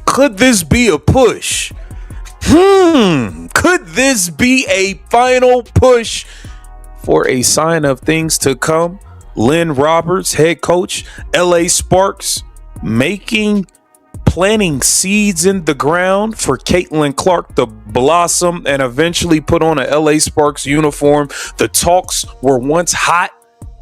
Could this be a push? Could this be a final push for a sign of things to come? Lynn Roberts, head coach, LA Sparks, planting seeds in the ground for Caitlin Clark to blossom and eventually put on a LA Sparks uniform. The talks were once hot.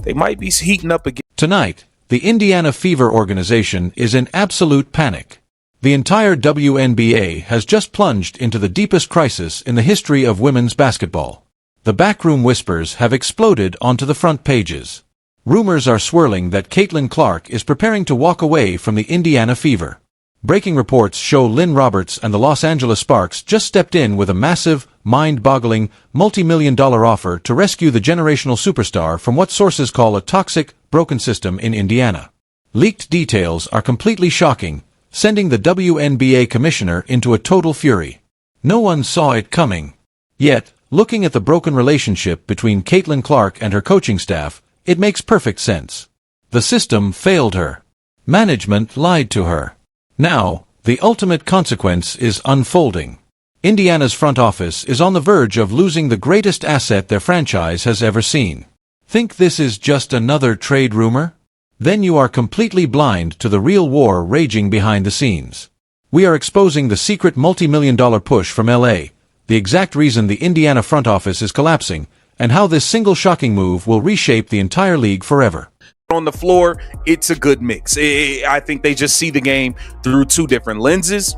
They might be heating up again. Tonight, the Indiana Fever organization is in absolute panic. The entire WNBA has just plunged into the deepest crisis in the history of women's basketball. The backroom whispers have exploded onto the front pages. Rumors are swirling that Caitlin Clark is preparing to walk away from the Indiana Fever. Breaking reports show Lynn Roberts and the Los Angeles Sparks just stepped in with a massive, mind-boggling, multi-million-dollar offer to rescue the generational superstar from what sources call a toxic, broken system in Indiana. Leaked details are completely shocking, sending the WNBA commissioner into a total fury. No one saw it coming. Yet, looking at the broken relationship between Caitlin Clark and her coaching staff, it makes perfect sense. The system failed her. Management lied to her. Now, the ultimate consequence is unfolding. Indiana's front office is on the verge of losing the greatest asset their franchise has ever seen. Think this is just another trade rumor? Then you are completely blind to the real war raging behind the scenes. We are exposing the secret multi-million-dollar push from LA, the exact reason the Indiana front office is collapsing, and how this single shocking move will reshape the entire league forever. On the floor, it's a good mix. I think they just see the game through two different lenses,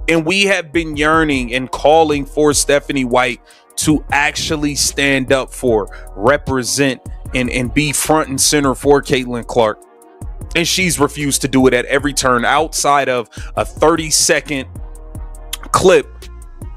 and we have been yearning and calling for Stephanie White to actually stand up for, represent, and be front and center for Caitlin Clark. And she's refused to do it at every turn outside of a 30-second clip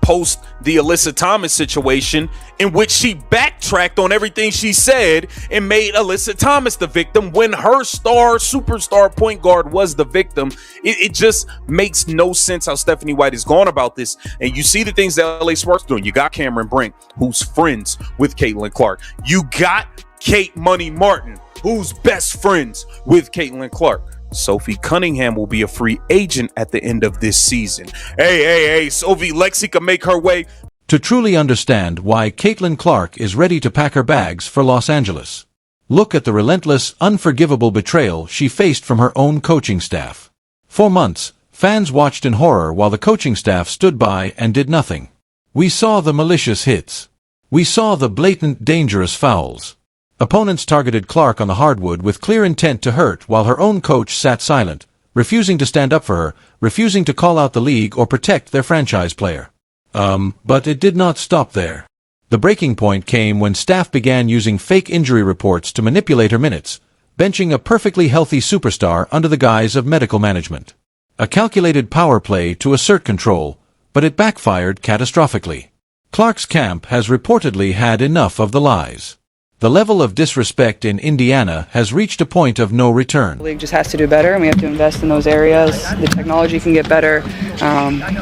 post the Alyssa Thomas situation, in which she backtracked on everything she said and made Alyssa Thomas the victim when her superstar point guard was the victim. It just makes no sense how Stephanie White has gone about this. And you see the things that LA Sparks doing. You got Cameron Brink, who's friends with Caitlin Clark. You got Kate Money Martin, who's best friends with Caitlin Clark. Sophie Cunningham will be a free agent at the end of this season. Hey, Sophie Lexi can make her way. To truly understand why Caitlin Clark is ready to pack her bags for Los Angeles, look at the relentless, unforgivable betrayal she faced from her own coaching staff. For months, fans watched in horror while the coaching staff stood by and did nothing. We saw the malicious hits. We saw the blatant, dangerous fouls. Opponents targeted Clark on the hardwood with clear intent to hurt, while her own coach sat silent, refusing to stand up for her, refusing to call out the league or protect their franchise player. But it did not stop there. The breaking point came when staff began using fake injury reports to manipulate her minutes, benching a perfectly healthy superstar under the guise of medical management. A calculated power play to assert control, but it backfired catastrophically. Clark's camp has reportedly had enough of the lies. The level of disrespect in Indiana has reached a point of no return. The league just has to do better, and we have to invest in those areas. The technology can get better.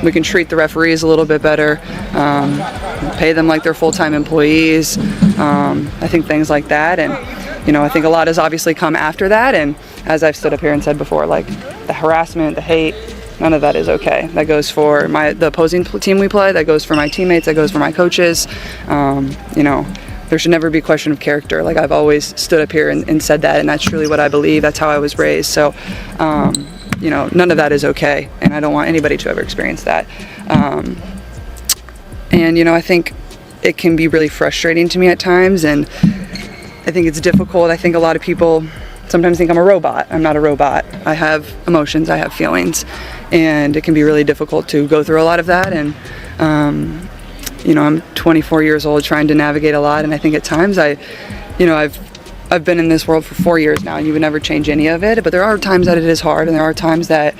We can treat the referees a little bit better, pay them like they're full-time employees. I think things like that. And, I think a lot has obviously come after that. And as I've stood up here and said before, like the harassment, the hate, none of that is okay. That goes for the opposing team we play. That goes for my teammates. That goes for my coaches. There should never be a question of character. Like I've always stood up here and said that, and that's truly what I believe. That's how I was raised. So, none of that is okay, and I don't want anybody to ever experience that. I think it can be really frustrating to me at times, and I think it's difficult. I think a lot of people sometimes think I'm a robot. I'm not a robot. I have emotions. I have feelings, and it can be really difficult to go through a lot of that. And I'm 24 years old trying to navigate a lot, and I think at times I've been in this world for 4 years now, and you would never change any of it, but there are times that it is hard, and there are times that,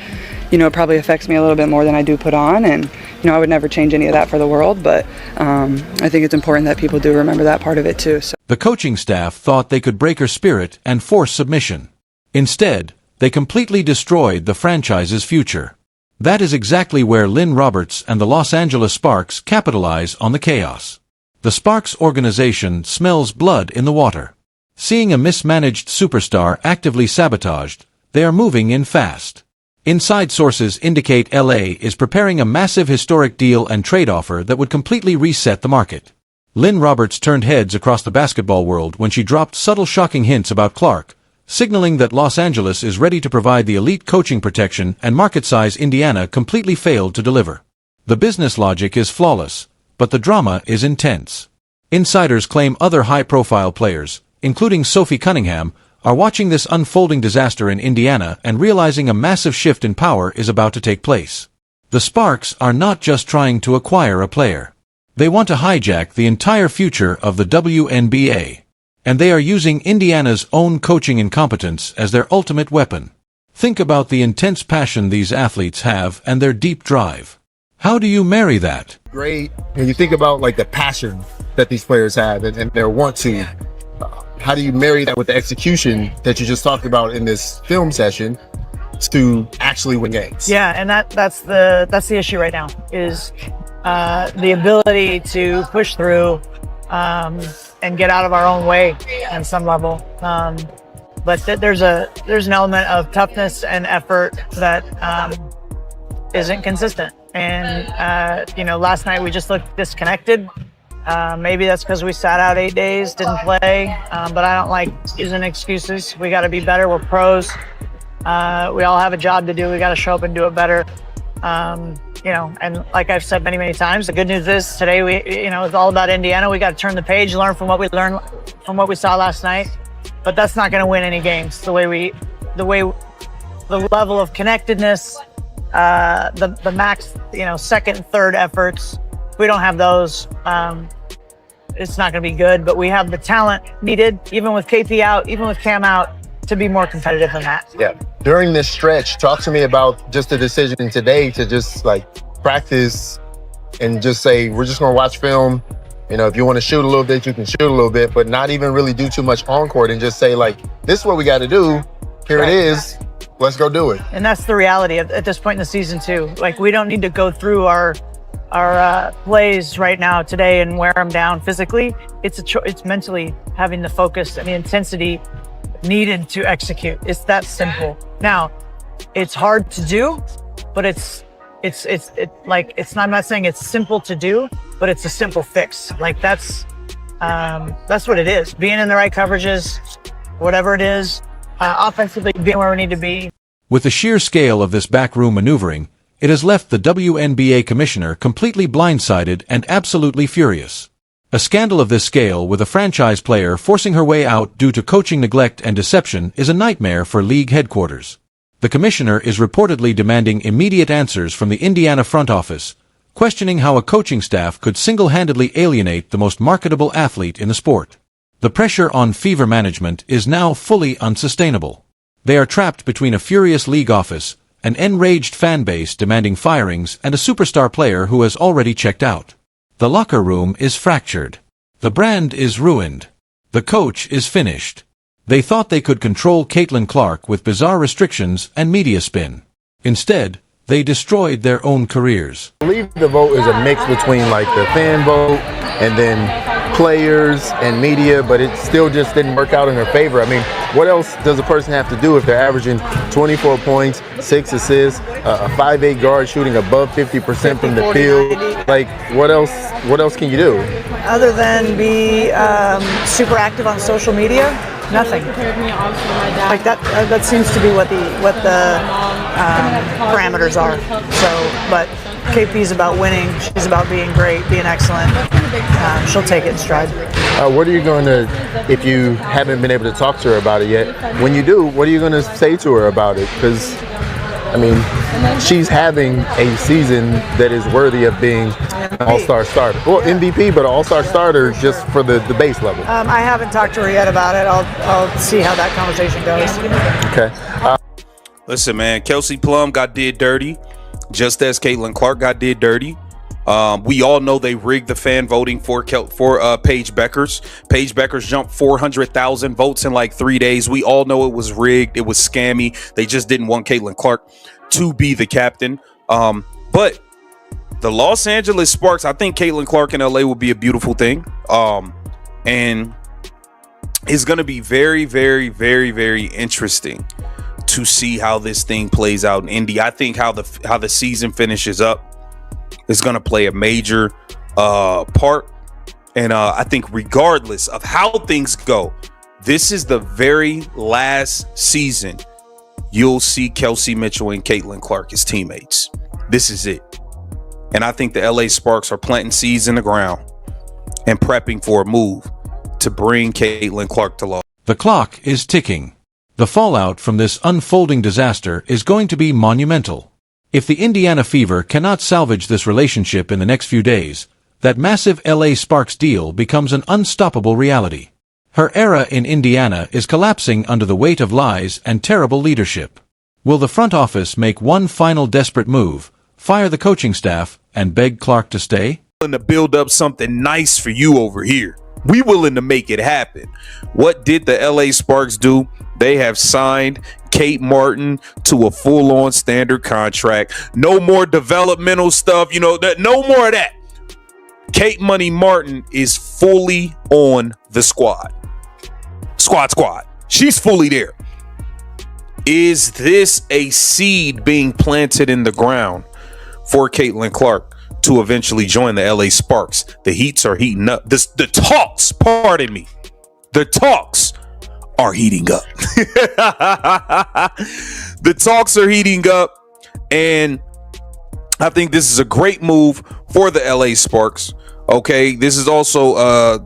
it probably affects me a little bit more than I do put on, and, I would never change any of that for the world, but I think it's important that people do remember that part of it too. So. The coaching staff thought they could break her spirit and force submission. Instead, they completely destroyed the franchise's future. That is exactly where Lynn Roberts and the Los Angeles Sparks capitalize on the chaos. The Sparks organization smells blood in the water. Seeing a mismanaged superstar actively sabotaged, they are moving in fast. Inside sources indicate LA is preparing a massive historic deal and trade offer that would completely reset the market. Lynn Roberts turned heads across the basketball world when she dropped subtle shocking hints about Clark, signaling that Los Angeles is ready to provide the elite coaching protection and market size Indiana completely failed to deliver. The business logic is flawless, but the drama is intense. Insiders claim other high-profile players, including Sophie Cunningham, are watching this unfolding disaster in Indiana and realizing a massive shift in power is about to take place. The Sparks are not just trying to acquire a player. They want to hijack the entire future of the WNBA. And they are using Indiana's own coaching incompetence as their ultimate weapon. Think about the intense passion these athletes have and their deep drive. How do you marry that? Great. When you think about like the passion that these players have and their want to, how do you marry that with the execution that you just talked about in this film session to actually win games? Yeah, and that's the issue right now is the ability to push through and get out of our own way on some level. But there's an element of toughness and effort that isn't consistent. And last night we just looked disconnected. Maybe that's because we sat out 8 days, didn't play. But I don't like using excuses. We got to be better. We're pros. We all have a job to do. We got to show up and do it better. And like I've said many times, the good news is today it's all about Indiana. We got to turn the page, learn from what we learned from what we saw last night. But that's not going to win any games. The level of connectedness, the max, second and third efforts. If we don't have those, it's not going to be good. But we have the talent needed, even with KP out, even with Cam out, to be more competitive than that. Yeah. During this stretch, talk to me about just the decision today to just like practice and just say, we're just going to watch film. If you want to shoot a little bit, you can shoot a little bit, but not even really do too much on court and just say like, this is what we got to do. Here it is. Let's go do it. And that's the reality at this point in the season too. Like we don't need to go through our plays right now today and wear them down physically. It's mentally having the focus and the intensity needed to execute. It's that simple. Now, it's hard to do, but I'm not saying it's simple to do, but it's a simple fix. Like that's what it is. Being in the right coverages, whatever it is, offensively being where we need to be. With the sheer scale of this backroom maneuvering, it has left the WNBA commissioner completely blindsided and absolutely furious. A scandal of this scale with a franchise player forcing her way out due to coaching neglect and deception is a nightmare for league headquarters. The commissioner is reportedly demanding immediate answers from the Indiana front office, questioning how a coaching staff could single-handedly alienate the most marketable athlete in the sport. The pressure on fever management is now fully unsustainable. They are trapped between a furious league office, an enraged fan base demanding firings, and a superstar player who has already checked out. The locker room is fractured. The brand is ruined. The coach is finished. They thought they could control Caitlin Clark with bizarre restrictions and media spin. Instead, they destroyed their own careers. I believe the vote is a mix between like the fan vote and then players and media, but it still just didn't work out in their favor. I mean, what else does a person have to do if they're averaging 24 points, 6 assists, a 5'8" guard shooting above 50% from the field? Like, what else can you do? Other than be super active on social media, nothing. Like that seems to be what the parameters are. So, but KP's about winning. She's about being great, being excellent. She'll take it in stride. What are you going to, if you haven't been able to talk to her about it yet, when you do, what are you going to say to her about it? Because, I mean, she's having a season that is worthy of being an all-star starter. Well, MVP, but an all-star starter just for the base level. I haven't talked to her yet about it. I'll see how that conversation goes. Okay. Listen, man, Kelsey Plum got did dirty, just as Caitlin Clark got did dirty. We all know they rigged the fan voting for Paige Beckers. Paige Beckers jumped 400,000 votes in like 3 days. We all know it was rigged. It was scammy. They just didn't want Caitlin Clark to be the captain. But the Los Angeles Sparks, I think Caitlin Clark in LA would be a beautiful thing. And it's going to be very, very, very, very interesting to see how this thing plays out in Indy. I think how the season finishes up is going to play a major part. And I think regardless of how things go, this is the very last season you'll see Kelsey Mitchell and Caitlin Clark as teammates. This is it. And I think the LA Sparks are planting seeds in the ground and prepping for a move to bring Caitlin Clark to law. The clock is ticking. The fallout from this unfolding disaster is going to be monumental. If the Indiana Fever cannot salvage this relationship in the next few days, that massive LA Sparks deal becomes an unstoppable reality. Her era in Indiana is collapsing under the weight of lies and terrible leadership. Will the front office make one final desperate move, fire the coaching staff, and beg Clark to stay? Willing to build up something nice for you over here. We willing to make it happen. What did the LA Sparks do? They have signed Kate Martin to a full-on standard contract. No more developmental stuff. No more of that. Kate Money Martin is fully on the squad. Squad. She's fully there. Is this a seed being planted in the ground for Caitlin Clark to eventually join the LA Sparks? The heats are heating up. The talks are heating up. The talks are heating up, and I think this is a great move for the LA Sparks. Okay, this is also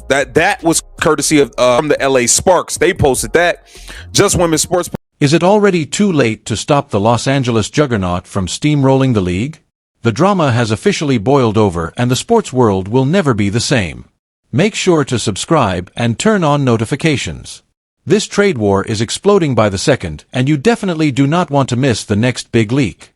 that was courtesy of from the LA Sparks. They posted that. Just Women's Sports. Is it already too late to stop the Los Angeles juggernaut from steamrolling the league? The drama has officially boiled over, and the sports world will never be the same. Make sure to subscribe and turn on notifications. This trade war is exploding by the second, and you definitely do not want to miss the next big leak.